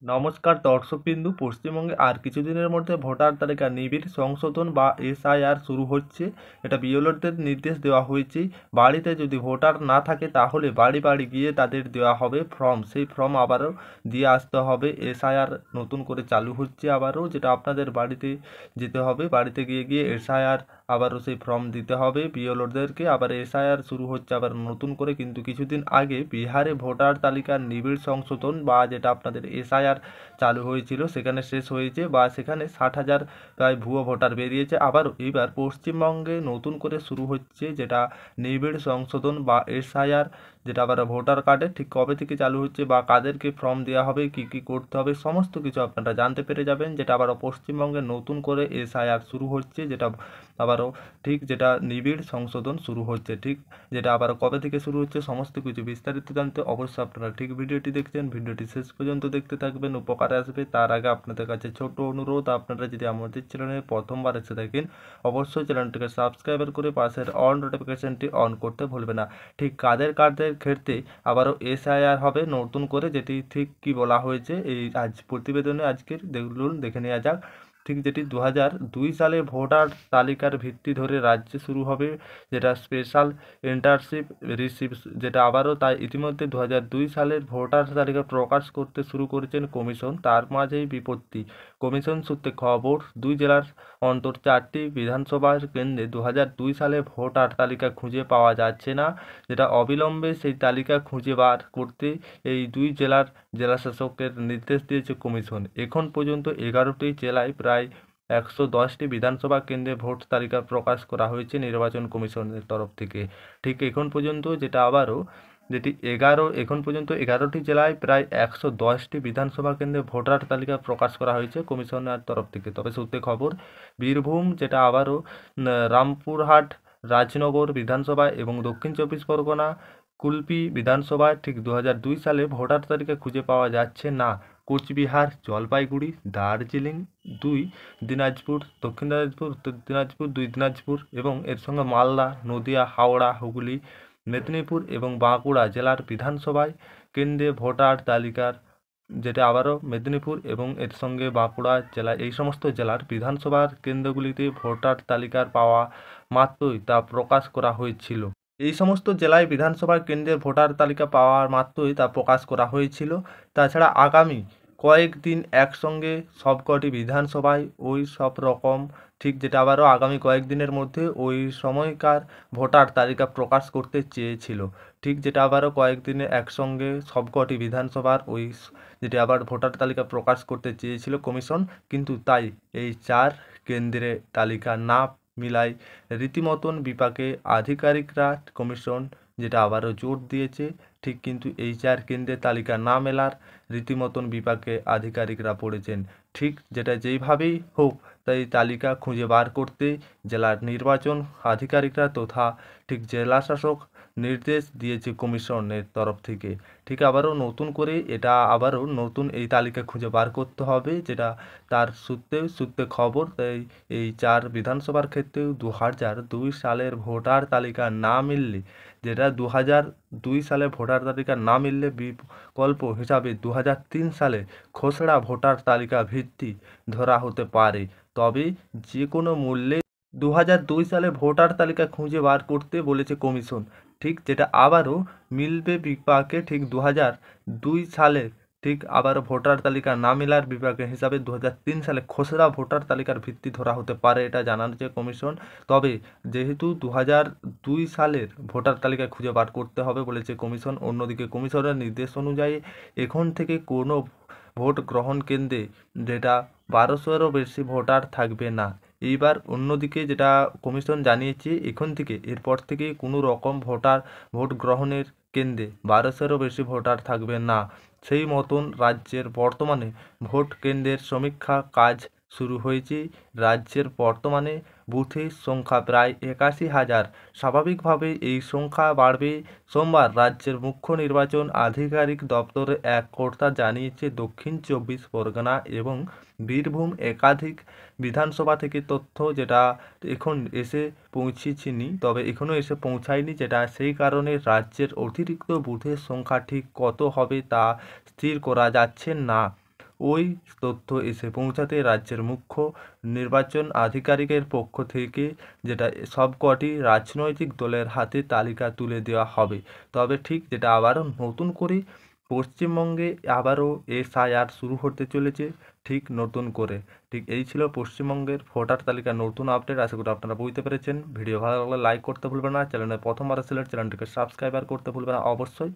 নমস্কার দর্শকবিন্দু, পশ্চিমবঙ্গে আর কিছুদিনের মধ্যে ভোটার তালিকা নিবিড় সংশোধন বা এসআইআর শুরু হচ্ছে। এটা বিএলওদের নির্দেশ দেওয়া হয়েছে। বাড়িতে যদি ভোটার না থাকে তাহলে বাড়ি বাড়ি গিয়ে তাদের দেওয়া হবে ফর্ম, সেই ফর্ম আবারও দিয়ে আসতে হবে। এসআইআর নতুন করে চালু হচ্ছে আবারও, যেটা আপনাদের বাড়িতে যেতে হবে, বাড়িতে গিয়ে গিয়ে এসআইআর আবারও সেই ফর্ম দিতে হবে বিএলওদেরকে। আবার এসআইআর শুরু হচ্ছে আবার নতুন করে, কিন্তু কিছুদিন আগে বিহারে ভোটার তালিকার নিবিড় সংশোধন বা যেটা আপনাদের এসআইআর চালু হয়েছিল সেখানে শেষ হয়েছে, বা সেখানে 60,000 প্রায় ভুয়ো ভোটার বেরিয়েছে। আবার এইবার পশ্চিমবঙ্গে নতুন করে শুরু হচ্ছে যেটা নিবিড় সংশোধন বা এসআইআর, যেটা আবার ভোটার কার্ডে ঠিক কবে থেকে চালু হচ্ছে বা কাদেরকে ফর্ম দেওয়া হবে, কি কি করতে হবে, সমস্ত কিছু আপনারা জানতে পেরে যাবেন। যেটা আবারও পশ্চিমবঙ্গে নতুন করে এসআইআর শুরু হচ্ছে, যেটা আবারও ঠিক যেটা নিবিড় সংশোধন শুরু হচ্ছে, ঠিক যেটা আবার কবে থেকে শুরু হচ্ছে সমস্ত কিছু বিস্তারিত জানতে অবশ্যই আপনারা ঠিক ভিডিওটি দেখছেন, ভিডিওটি শেষ পর্যন্ত দেখতে থাকবেন, উপকারে আসবে। তার আগে আপনাদের কাছে ছোট অনুরোধ, আপনারা যদি আমাদের চ্যানেলে প্রথমবার এসে থাকেন অবশ্যই চ্যানেলটিকে সাবস্ক্রাইব করে পাশের অল নোটিফিকেশনটি অন করতে ভুলবে না। ঠিক কাদের কাদের ক্ষেত্রে আবারও এসআইআর হবে নতুন করে, যেটি ঠিক কি বলা হয়েছে এই আজ প্রতিবেদনে আজকের দেখে নেওয়া যাক। ঠিক যেটি 2002 সালে ভোটার তালিকার ভিত্তি ধরে রাজ্যে শুরু হবে, যেটা স্পেশাল ইন্টার্নশিপ রিসিভ, যেটা আবারও তাই ইতিমধ্যে 2002 সালের ভোটার তালিকা প্রকাশ করতে শুরু করেছেন কমিশন। তার মাঝেই বিপত্তি। কমিশন সূত্রে খবর, দুই জেলার অন্তর 4টি বিধানসভা কেন্দ্রে 2002 সালে ভোটার তালিকা খুঁজে পাওয়া যাচ্ছে না, যেটা অবিলম্বে সেই তালিকা খুঁজে বার করতে এই দুই জেলার জেলাশাসকের নির্দেশ দিয়েছে কমিশন। এখন পর্যন্ত 11টি জেলায় প্রায় 110টি বিধানসভা কেন্দ্রে ভোট তালিকা প্রকাশ করা হয়েছে নির্বাচন কমিশনের তরফ থেকে। ঠিক এখন পর্যন্ত যেটা আবারও যেটি এখন পর্যন্ত 11টি জেলায় প্রায় 110টি বিধানসভা কেন্দ্রে ভোটার তালিকা প্রকাশ করা হয়েছে কমিশনের তরফ থেকে। তবে সূত্রে খবর, বীরভূম, যেটা আবারও রামপুরহাট, রাজনগর বিধানসভা এবং দক্ষিণ চব্বিশ পরগনা কুলপি বিধানসভায় ঠিক 2002 সালে ভোটার তালিকা খুঁজে পাওয়া যাচ্ছে না। কোচবিহার, জলপাইগুড়ি, দার্জিলিং 2, দিনাজপুর, দক্ষিণ দিনাজপুর, উত্তর দিনাজপুর 2 দিনাজপুর এবং এর সঙ্গে মালদা, নদিয়া, হাওড়া, হুগলি, মেদিনীপুর এবং বাঁকুড়া জেলার বিধানসভায় কেন্দ্রে ভোটার তালিকার, যেটা আবারও মেদিনীপুর এবং এর সঙ্গে বাঁকুড়া জেলা, এই সমস্ত জেলার বিধানসভার কেন্দ্রগুলিতে ভোটার তালিকার পাওয়া মাত্রই তা প্রকাশ করা হয়েছিল। এই সমস্ত জেলায় বিধানসভার কেন্দ্রের ভোটার তালিকা পাওয়ার মাত্রই তা প্রকাশ করা হয়েছিল। তাছাড়া আগামী কয়েকদিন একসঙ্গে সবকটি বিধানসভায় ওই সব রকম, ঠিক যেটা আবারও আগামী কয়েকদিনের মধ্যে ওই সময়কার ভোটার তালিকা প্রকাশ করতে চেয়েছিল। ঠিক যেটা আবারও কয়েকদিনে একসঙ্গে সবকটি বিধানসভার যেটা আবার ভোটার তালিকা প্রকাশ করতে চেয়েছিল কমিশন, কিন্তু তাই এই 4 কেন্দ্রে তালিকা না মিলায় রীতিমতন বিপাকে আধিকারিকরা, কমিশন যেটা আবারও জোর দিয়েছে। ঠিক কিন্তু এই 4 কেন্দ্রের তালিকা না মেলার রীতিমতন বিপাকে আধিকারিকরা পড়েছেন। ঠিক যেটা যেইভাবেই হোক তাই তালিকা খুঁজে বার করতে জেলার নির্বাচন আধিকারিকরা তথা ঠিক জেলা শাসক নির্দেশ দিয়েছে কমিশনের তরফ থেকে। ঠিক আবারও নতুন করে এটা আবারও নতুন এই তালিকা খুঁজে বার করতে হবে, যেটা তার সূত্রে খবর। তাই এই 4 বিধানসভার ক্ষেত্রেও 2002 সালের ভোটার তালিকা না মিললে, যেটা 2002 সালে ভোটার তালিকা না মিললে বিকল্প হিসাবে 2003 সালে খসড়া ভোটার তালিকা ভিত্তি ধরা হতে পারে। তবে যে কোনো মূল্যে 2002 সালে ভোটার তালিকা খুঁজে বার করতে বলেছে কমিশন। ঠিক যেটা আবারও মিলবে বিপাকে, ঠিক 2002 সালে ঠিক আবারও ভোটার তালিকা না মেলার বিপাকে হিসাবে 2003 সালে খসড়া ভোটার তালিকার ভিত্তি ধরা হতে পারে, এটা জানাচ্ছে কমিশন। তবে যেহেতু 2002 সালের ভোটার তালিকা খুঁজে বার করতে হবে বলেছে কমিশন, অন্যদিকে কমিশনের নির্দেশ অনুযায়ী এখন থেকে কোনো ভোট গ্রহণ কেন্দ্রে যেটা 1200-এরও বেশি ভোটার থাকবে না। এইবার অন্যদিকে যেটা কমিশন জানিয়েছে, এখন থেকে এরপর থেকে কোনো রকম ভোট গ্রহণের কেন্দ্রে 1200-এরও বেশি ভোটার থাকবে না। সেই মতন রাজ্যের বর্তমানে ভোট কেন্দ্রের সমীক্ষা কাজ শুরু হয়েছে। রাজ্যের বর্তমানে বুথের সংখ্যা প্রায় 81,000। স্বাভাবিকভাবে এই সংখ্যা বাড়বে। সোমবার রাজ্যের মুখ্য নির্বাচন আধিকারিক দপ্তরের এক কর্তা জানিয়েছে, দক্ষিণ চব্বিশ পরগনা এবং বীরভূম একাধিক বিধানসভা থেকে তথ্য যেটা এখন এসে পৌঁছেছিনি, তবে এখনও এসে পৌঁছায়নি, যেটা সেই কারণে রাজ্যের অতিরিক্ত বুথের সংখ্যা ঠিক কত হবে তা স্থির করা যাচ্ছে না। ওই তথ্য এসে পৌঁছাতে রাজ্যের মুখ্য নির্বাচন আধিকারিকের পক্ষ থেকে যেটা সবকটি রাজনৈতিক দলের হাতে তালিকা তুলে দেওয়া হবে। তবে ঠিক যেটা আবারও নতুন করে পশ্চিমবঙ্গে আবারও এসআইআর শুরু হতে চলেছে ঠিক নতুন করে। ঠিক এই ছিল পশ্চিমবঙ্গের ভোটার তালিকার নতুন আপডেট। আশা করি আপনারা বুঝতে পেরেছেন। ভিডিও ভালো লাগলে লাইক করতে ভুলবেন না, চ্যানেলে প্রথমবার আসলে চ্যানেলটিকে সাবস্ক্রাইব করতে ভুলবেন না অবশ্যই।